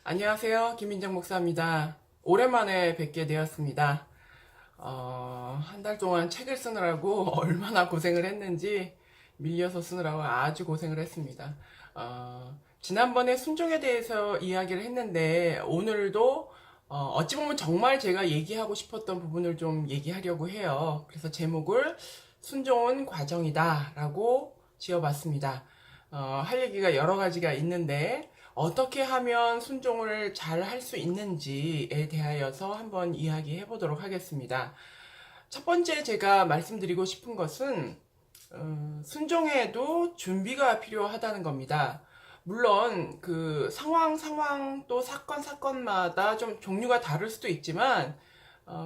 안녕하세요. 김민정 목사입니다. 오랜만에 뵙게 되었습니다. 한 달 동안 책을 쓰느라고 얼마나 고생을 했는지 밀려서 쓰느라고 아주 고생을 했습니다. 지난번에 순종에 대해서 이야기를 했는데 오늘도 어찌 보면 정말 제가 얘기하고 싶었던 부분을 좀 얘기하려고 해요. 그래서 제목을 순종은 과정이다 라고 지어봤습니다. 할 얘기가 여러 가지가 있는데 어떻게 하면 순종을 잘 할 수 있는지에 대하여서 한번 이야기해 보도록 하겠습니다. 첫 번째 제가 말씀드리고 싶은 것은 순종에도 준비가 필요하다는 겁니다. 물론 그 상황 또 사건마다 좀 종류가 다를 수도 있지만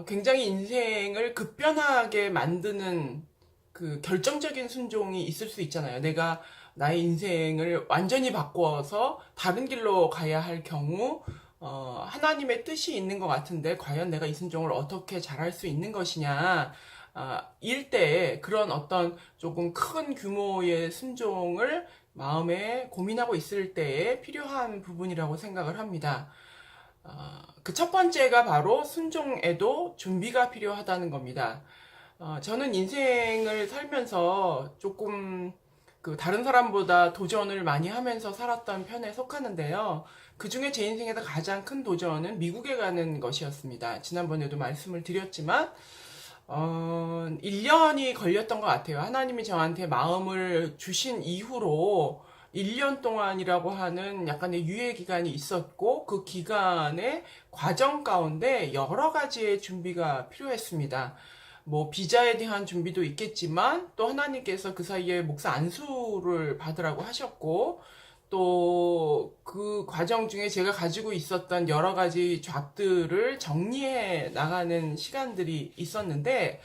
굉장히 인생을 급변하게 만드는 그 결정적인 순종이 있을 수 있잖아요. 내가 나의 인생을 완전히 바꿔서 다른 길로 가야 할 경우 하나님의 뜻이 있는 것 같은데 과연 내가 이 순종을 어떻게 잘할 수 있는 것이냐 일 때 그런 어떤 조금 큰 규모의 순종을 마음에 고민하고 있을 때에 필요한 부분이라고 생각을 합니다. 그 첫 번째가 바로 순종에도 준비가 필요하다는 겁니다. 저는 인생을 살면서 조금 그 다른 사람보다 도전을 많이 하면서 살았던 편에 속하는데요. 그 중에 제 인생에서 가장 큰 도전은 미국에 가는 것이었습니다. 지난번에도 말씀을 드렸지만 1년이 걸렸던 것 같아요. 하나님이 저한테 마음을 주신 이후로 1년 동안이라고 하는 약간의 유예 기간이 있었고 그 기간의 과정 가운데 여러 가지의 준비가 필요했습니다. 뭐 비자에 대한 준비도 있겠지만 또 하나님께서 그 사이에 목사 안수를 받으라고 하셨고 또 그 과정 중에 제가 가지고 있었던 여러 가지 잡들을 정리해 나가는 시간들이 있었는데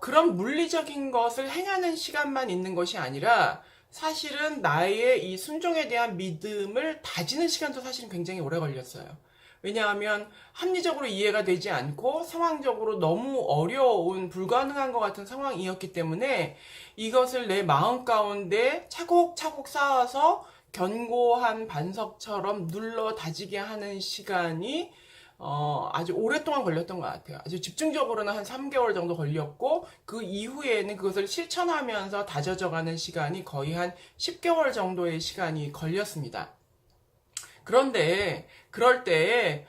그런 물리적인 것을 행하는 시간만 있는 것이 아니라 사실은 나의 이 순종에 대한 믿음을 다지는 시간도 사실은 굉장히 오래 걸렸어요. 왜냐하면 합리적으로 이해가 되지 않고 상황적으로 너무 어려운 불가능한 것 같은 상황이었기 때문에 이것을 내 마음 가운데 차곡차곡 쌓아서 견고한 반석처럼 눌러 다지게 하는 시간이 아주 오랫동안 걸렸던 것 같아요. 아주 집중적으로는 한 3개월 정도 걸렸고 그 이후에는 그것을 실천하면서 다져져가는 시간이 거의 한 10개월 정도의 시간이 걸렸습니다. 그런데 그럴 때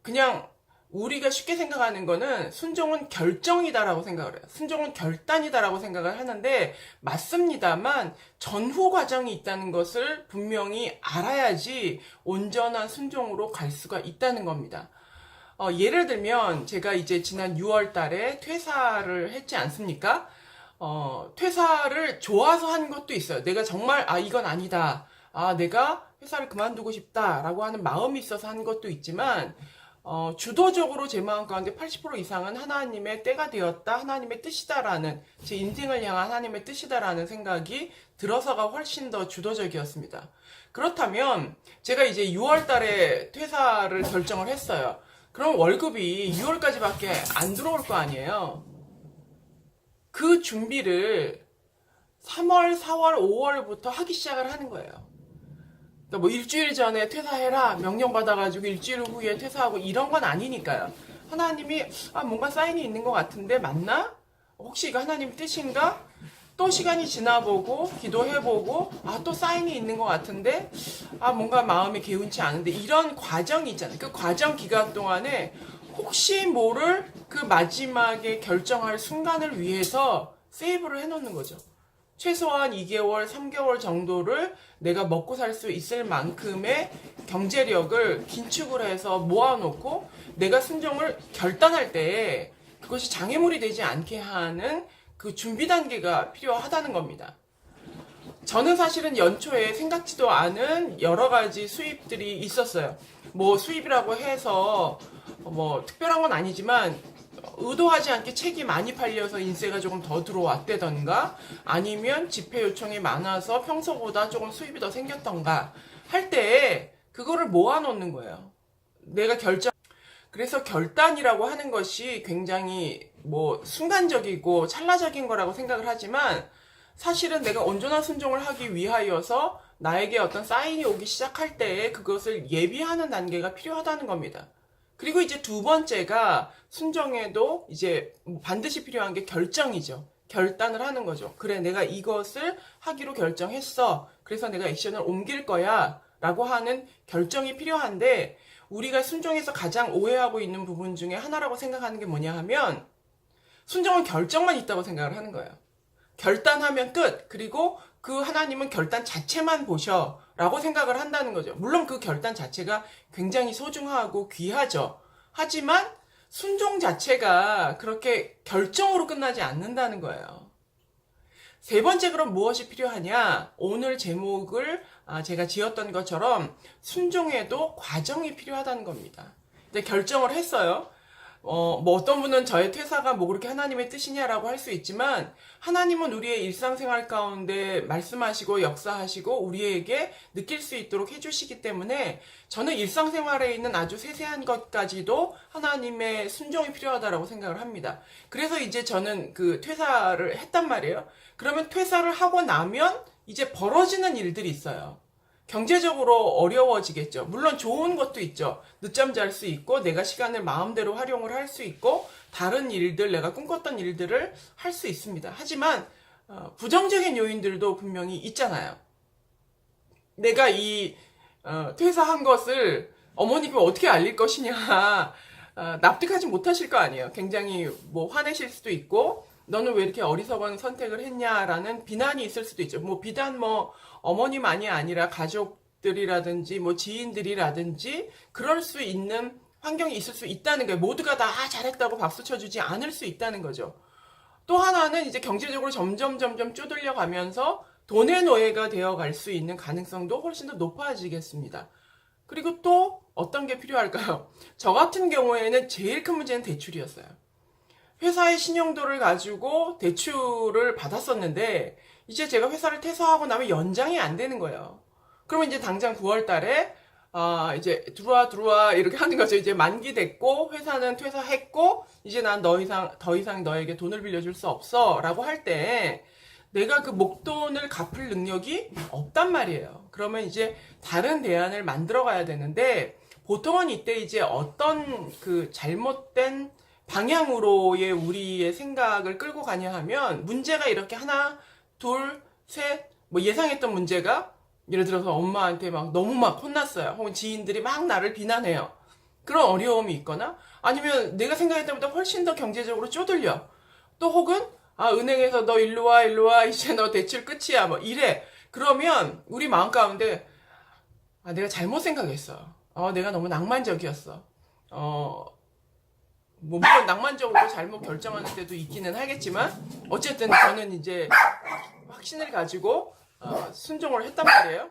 그냥 우리가 쉽게 생각하는 거는 순종은 결정이다라고 생각을 해요. 순종은 결단이다라고 생각을 하는데 맞습니다만 전후 과정이 있다는 것을 분명히 알아야지 온전한 순종으로 갈 수가 있다는 겁니다. 예를 들면 제가 이제 지난 6월 달에 퇴사를 했지 않습니까? 퇴사를 좋아서 한 것도 있어요. 내가 정말 이건 아니다. 내가 회사를 그만두고 싶다라고 하는 마음이 있어서 한 것도 있지만 주도적으로 제 마음 가운데 80% 이상은 하나님의 때가 되었다, 하나님의 뜻이다라는 제 인생을 향한 하나님의 뜻이다라는 생각이 들어서가 훨씬 더 주도적이었습니다. 그렇다면 제가 이제 6월 달에 퇴사를 결정을 했어요. 그럼 월급이 6월까지밖에 안 들어올 거 아니에요. 그 준비를 3월, 4월, 5월부터 하기 시작을 하는 거예요. 뭐 일주일 전에 퇴사해라 명령 받아가지고 일주일 후에 퇴사하고 이런 건 아니니까요. 하나님이 뭔가 사인이 있는 것 같은데 맞나? 혹시 이거 하나님 뜻인가? 또 시간이 지나보고 기도해보고 또 사인이 있는 것 같은데 뭔가 마음이 개운치 않은데 이런 과정이 있잖아요. 그 과정 기간 동안에 혹시 모를 그 마지막에 결정할 순간을 위해서 세이브를 해놓는 거죠. 최소한 2개월, 3개월 정도를 내가 먹고 살 수 있을 만큼의 경제력을 긴축을 해서 모아놓고 내가 순종을 결단할 때 그것이 장애물이 되지 않게 하는 그 준비 단계가 필요하다는 겁니다. 저는 사실은 연초에 생각지도 않은 여러 가지 수입들이 있었어요. 뭐 수입이라고 해서 뭐 특별한 건 아니지만 의도하지 않게 책이 많이 팔려서 인세가 조금 더 들어왔다던가 아니면 집회 요청이 많아서 평소보다 조금 수입이 더 생겼던가 할 때 그거를 모아놓는 거예요. 내가 그래서 결단이라고 하는 것이 굉장히 뭐 순간적이고 찰나적인 거라고 생각을 하지만 사실은 내가 온전한 순종을 하기 위하여서 나에게 어떤 사인이 오기 시작할 때에 그것을 예비하는 단계가 필요하다는 겁니다. 그리고 이제 두 번째가 순종에도 이제 반드시 필요한 게 결정이죠. 결단을 하는 거죠. 그래, 내가 이것을 하기로 결정했어. 그래서 내가 액션을 옮길 거야. 라고 하는 결정이 필요한데, 우리가 순종에서 가장 오해하고 있는 부분 중에 하나라고 생각하는 게 뭐냐 하면, 순종은 결정만 있다고 생각을 하는 거예요. 결단하면 끝. 그리고 그 하나님은 결단 자체만 보셔. 라고 생각을 한다는 거죠. 물론 그 결단 자체가 굉장히 소중하고 귀하죠. 하지만 순종 자체가 그렇게 결정으로 끝나지 않는다는 거예요. 세 번째, 그럼 무엇이 필요하냐? 오늘 제목을 제가 지었던 것처럼 순종에도 과정이 필요하다는 겁니다. 근데 결정을 했어요. 뭐 어떤 분은 저의 퇴사가 뭐 그렇게 하나님의 뜻이냐라고 할 수 있지만, 하나님은 우리의 일상생활 가운데 말씀하시고 역사하시고 우리에게 느낄 수 있도록 해주시기 때문에, 저는 일상생활에 있는 아주 세세한 것까지도 하나님의 순종이 필요하다라고 생각을 합니다. 그래서 이제 저는 그 퇴사를 했단 말이에요. 그러면 퇴사를 하고 나면 이제 벌어지는 일들이 있어요. 경제적으로 어려워지겠죠. 물론 좋은 것도 있죠. 늦잠 잘 수 있고, 내가 시간을 마음대로 활용을 할 수 있고, 다른 일들, 내가 꿈꿨던 일들을 할 수 있습니다. 하지만 부정적인 요인들도 분명히 있잖아요. 내가 이 퇴사한 것을 어머니께 어떻게 알릴 것이냐, 납득하지 못하실 거 아니에요. 굉장히 뭐 화내실 수도 있고, 너는 왜 이렇게 어리석은 선택을 했냐라는 비난이 있을 수도 있죠. 뭐 비단 뭐 어머니만이 아니라 가족들이라든지 뭐 지인들이라든지 그럴 수 있는 환경이 있을 수 있다는 거예요. 모두가 다 잘했다고 박수 쳐주지 않을 수 있다는 거죠. 또 하나는 이제 경제적으로 점점 쪼들려 가면서 돈의 노예가 되어 갈 수 있는 가능성도 훨씬 더 높아지겠습니다. 그리고 또 어떤 게 필요할까요? 저 같은 경우에는 제일 큰 문제는 대출이었어요. 회사의 신용도를 가지고 대출을 받았었는데, 이제 제가 회사를 퇴사하고 나면 연장이 안 되는 거예요. 그러면 이제 당장 9월 달에 이제 들어와 이렇게 하는 거죠. 이제 만기 됐고 회사는 퇴사했고 이제 난 더 이상 너에게 돈을 빌려줄 수 없어 라고 할 때 내가 그 목돈을 갚을 능력이 없단 말이에요. 그러면 이제 다른 대안을 만들어 가야 되는데, 보통은 이때 이제 어떤 그 잘못된 방향으로의 우리의 생각을 끌고 가냐 하면, 문제가 이렇게 하나, 둘, 셋, 뭐 예상했던 문제가, 예를 들어서 엄마한테 막 너무 막 혼났어요. 혹은 지인들이 막 나를 비난해요. 그런 어려움이 있거나, 아니면 내가 생각했던 것보다 훨씬 더 경제적으로 쪼들려. 또 혹은, 은행에서 너 일로 와, 이제 너 대출 끝이야, 뭐 이래. 그러면 우리 마음 가운데, 내가 잘못 생각했어. 내가 너무 낭만적이었어. 뭐 물론 낭만적으로 잘못 결정하는 때도 있기는 하겠지만, 어쨌든 저는 이제 확신을 가지고 순종을 했단 말이에요.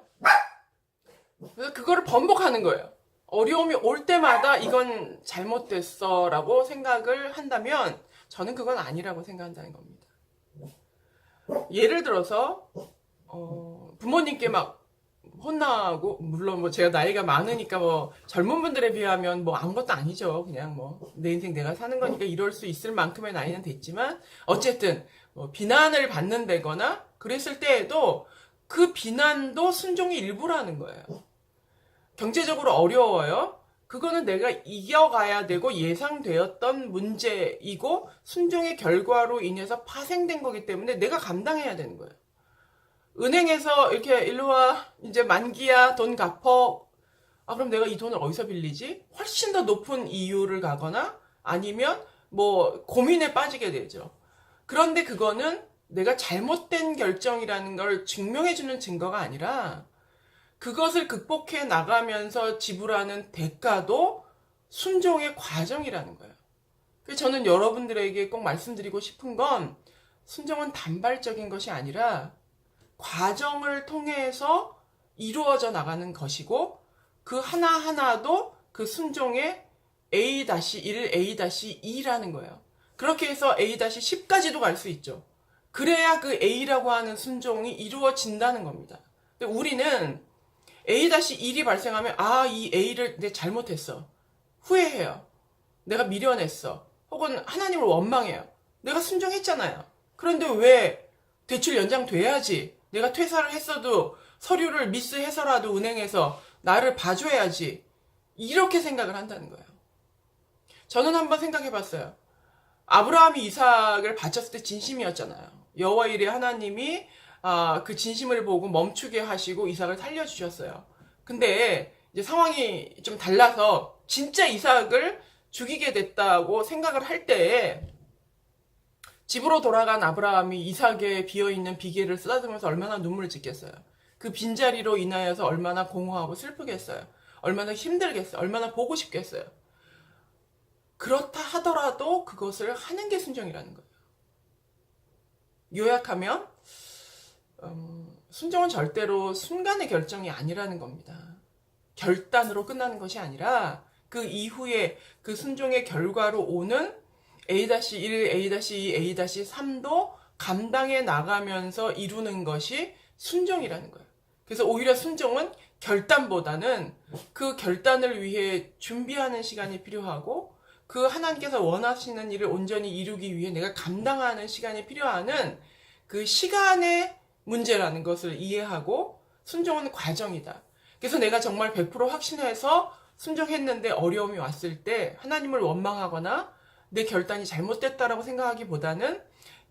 그래서 그거를 번복하는 거예요. 어려움이 올 때마다 이건 잘못됐어 라고 생각을 한다면, 저는 그건 아니라고 생각한다는 겁니다. 예를 들어서 부모님께 막 혼나고, 물론 뭐 제가 나이가 많으니까 뭐 젊은 분들에 비하면 뭐 아무것도 아니죠. 그냥 뭐 내 인생 내가 사는 거니까 이럴 수 있을 만큼의 나이는 됐지만, 어쨌든 뭐 비난을 받는다거나 그랬을 때에도 그 비난도 순종의 일부라는 거예요. 경제적으로 어려워요. 그거는 내가 이겨가야 되고 예상되었던 문제이고 순종의 결과로 인해서 파생된 거기 때문에 내가 감당해야 되는 거예요. 은행에서 이렇게 일로 와, 이제 만기야, 돈 갚어. 그럼 내가 이 돈을 어디서 빌리지? 훨씬 더 높은 이유를 가거나 아니면 뭐 고민에 빠지게 되죠. 그런데 그거는 내가 잘못된 결정이라는 걸 증명해주는 증거가 아니라, 그것을 극복해 나가면서 지불하는 대가도 순종의 과정이라는 거예요. 그래서 저는 여러분들에게 꼭 말씀드리고 싶은 건, 순종은 단발적인 것이 아니라 과정을 통해서 이루어져 나가는 것이고, 그 하나하나도 그 순종의 A-1, A-2라는 거예요. 그렇게 해서 A-10까지도 갈 수 있죠. 그래야 그 A라고 하는 순종이 이루어진다는 겁니다. 근데 우리는 A-1이 발생하면, 이 A를 내가 잘못했어. 후회해요. 내가 미련했어. 혹은 하나님을 원망해요. 내가 순종했잖아요. 그런데 왜 대출 연장돼야지? 내가 퇴사를 했어도 서류를 미스해서라도 은행에서 나를 봐줘야지. 이렇게 생각을 한다는 거예요. 저는 한번 생각해 봤어요. 아브라함이 이삭을 바쳤을 때 진심이었잖아요. 여호와 일에 하나님이 그 진심을 보고 멈추게 하시고 이삭을 살려주셨어요. 근데 이제 상황이 좀 달라서 진짜 이삭을 죽이게 됐다고 생각을 할 때에 집으로 돌아간 아브라함이 이삭의 비어있는 비계를 쓰다듬으면서 얼마나 눈물을 짓겠어요. 그 빈자리로 인하여서 얼마나 공허하고 슬프겠어요. 얼마나 힘들겠어요. 얼마나 보고 싶겠어요. 그렇다 하더라도 그것을 하는 게 순종이라는 거예요. 요약하면 순종은 절대로 순간의 결정이 아니라는 겁니다. 결단으로 끝나는 것이 아니라 그 이후에 그 순종의 결과로 오는 A-1, A-2, A-3도 감당해 나가면서 이루는 것이 순종이라는 거예요. 그래서 오히려 순종은 결단보다는 그 결단을 위해 준비하는 시간이 필요하고 그 하나님께서 원하시는 일을 온전히 이루기 위해 내가 감당하는 시간이 필요하는 그 시간의 문제라는 것을 이해하고 순종은 과정이다. 그래서 내가 정말 100% 확신해서 순종했는데 어려움이 왔을 때 하나님을 원망하거나 내 결단이 잘못됐다라고 생각하기보다는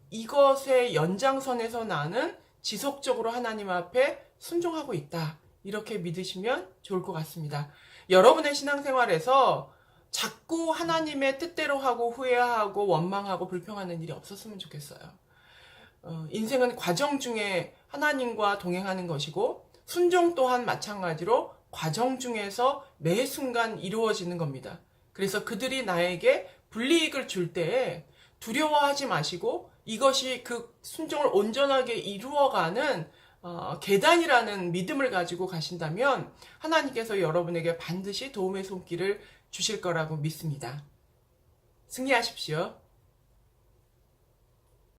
이것의 연장선에서 나는 지속적으로 하나님 앞에 순종하고 있다. 이렇게 믿으시면 좋을 것 같습니다. 여러분의 신앙생활에서 자꾸 하나님의 뜻대로 하고 후회하고 원망하고 불평하는 일이 없었으면 좋겠어요. 인생은 과정 중에 하나님과 동행하는 것이고 순종 또한 마찬가지로 과정 중에서 매 순간 이루어지는 겁니다. 그래서 그들이 나에게 불이익을 줄 때에 두려워하지 마시고 이것이 그 순종을 온전하게 이루어가는 계단이라는 믿음을 가지고 가신다면 하나님께서 여러분에게 반드시 도움의 손길을 주실 거라고 믿습니다. 승리하십시오.